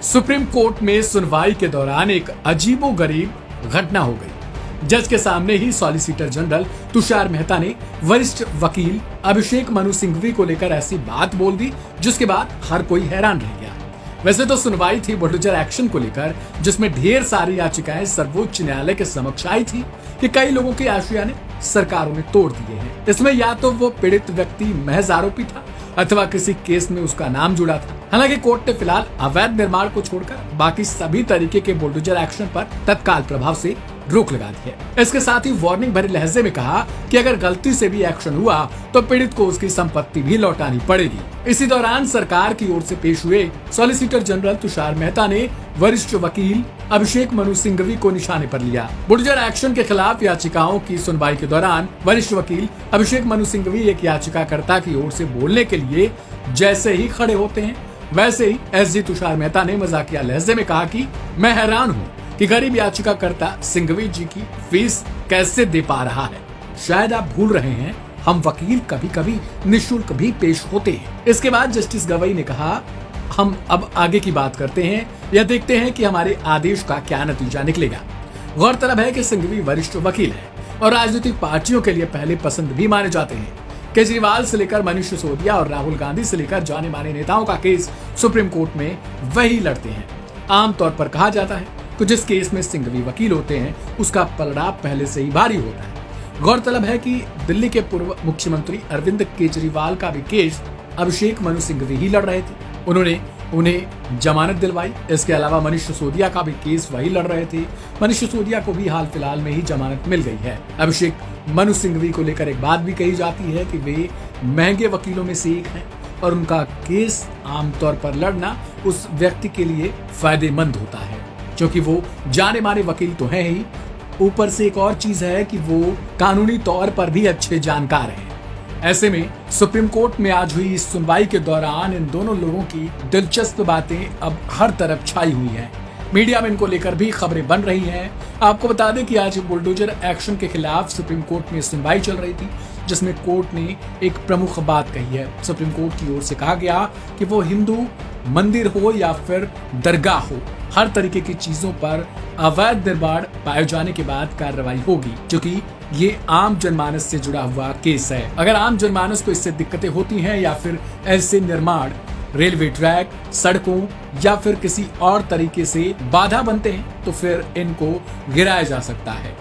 Supreme court में सुनवाई के दौरान एक अजीबोगरीब घटना हो गई। जज के सामने ही सॉलिसिटर जनरल तुषार मेहता ने वरिष्ठ वकील अभिषेक मनु सिंघवी को लेकर ऐसी बात बोल दी जिसके बाद हर कोई हैरान रह गया। वैसे तो सुनवाई थी बुलडोजर एक्शन को लेकर, जिसमें ढेर सारी याचिकाएं सर्वोच्च न्यायालय के समक्ष आई थी कि कई लोगों के आशया ने सरकारों ने तोड़ दिए हैं। इसमें या तो वो पीड़ित व्यक्ति महज आरोपी था अथवा किसी केस में उसका नाम जुड़ा था। हालांकि कोर्ट ने फिलहाल अवैध निर्माण को छोड़कर बाकी सभी तरीके के बुलडोजर एक्शन पर तत्काल प्रभाव से रोक लगा दी है। इसके साथ ही वार्निंग भरे लहजे में कहा कि अगर गलती से भी एक्शन हुआ तो पीड़ित को उसकी संपत्ति भी लौटानी पड़ेगी। इसी दौरान सरकार की ओर से पेश हुए सॉलिसिटर जनरल तुषार मेहता ने वरिष्ठ वकील अभिषेक मनु सिंघवी को निशाने पर लिया। बुलडोजर एक्शन के खिलाफ याचिकाओं की सुनवाई के दौरान वरिष्ठ वकील अभिषेक मनु सिंघवी एक याचिकाकर्ता की ओर से बोलने के लिए जैसे ही खड़े होते हैं, वैसे ही एसजी तुषार मेहता ने मजाकिया लहजे में कहा कि मैं हैरान हूँ कि गरीब याचिकाकर्ता सिंघवी जी की फीस कैसे दे पा रहा है। शायद आप भूल रहे हैं, हम वकील कभी कभी निःशुल्क भी पेश होते हैं। इसके बाद जस्टिस गवई ने कहा, हम अब आगे की बात करते हैं या देखते हैं कि हमारे आदेश का क्या नतीजा निकलेगा। गौरतलब है कि सिंघवी वरिष्ठ वकील है और राजनीतिक पार्टियों के लिए पहले पसंद भी माने जाते हैं। केजरीवाल से लेकर मनीष सिसोदिया और राहुल गांधी से लेकर जाने माने नेताओं का केस सुप्रीम कोर्ट में वही लड़ते हैं। आमतौर पर कहा जाता है कि जिस केस में सिंघवी वकील होते हैं उसका पलड़ा पहले से ही भारी होता है। गौरतलब है कि दिल्ली के पूर्व मुख्यमंत्री अरविंद केजरीवाल का भी केस अभिषेक मनु सिंघवी ही लड़ रहे थे। उन्होंने उन्हें जमानत दिलवाई। इसके अलावा मनीष सिसोदिया का भी केस वही लड़ रहे थे। मनीष सिसोदिया को भी हाल फिलहाल में ही जमानत मिल गई है। अभिषेक मनु सिंघवी को लेकर एक बात भी कही जाती है कि वे महंगे वकीलों में से एक हैं और उनका केस आमतौर पर लड़ना उस व्यक्ति के लिए फायदेमंद होता है, क्योंकि वो जाने माने वकील तो हैं ही, ऊपर से एक और चीज है कि वो कानूनी तौर पर भी अच्छे जानकार हैं। ऐसे में सुप्रीम कोर्ट में आज हुई इस सुनवाई के दौरान इन दोनों लोगों की दिलचस्प बातें अब हर तरफ छाई हुई हैं। मीडिया में इनको लेकर भी खबरें बन रही हैं। आपको बता दें कि आज बुलडोजर एक्शन के खिलाफ सुप्रीम कोर्ट में सुनवाई चल रही थी, जिसमें कोर्ट ने एक प्रमुख बात कही है। सुप्रीम कोर्ट की ओर से कहा गया कि वो हिंदू मंदिर हो या फिर दरगाह हो, हर तरीके की चीजों पर अवैध निर्माण पाए जाने के बाद कार्रवाई होगी, क्योंकि ये आम जनमानस से जुड़ा हुआ केस है। अगर आम जनमानस को इससे दिक्कतें होती हैं या फिर ऐसे निर्माण रेलवे ट्रैक, सड़कों या फिर किसी और तरीके से बाधा बनते हैं तो फिर इनको गिराया जा सकता है।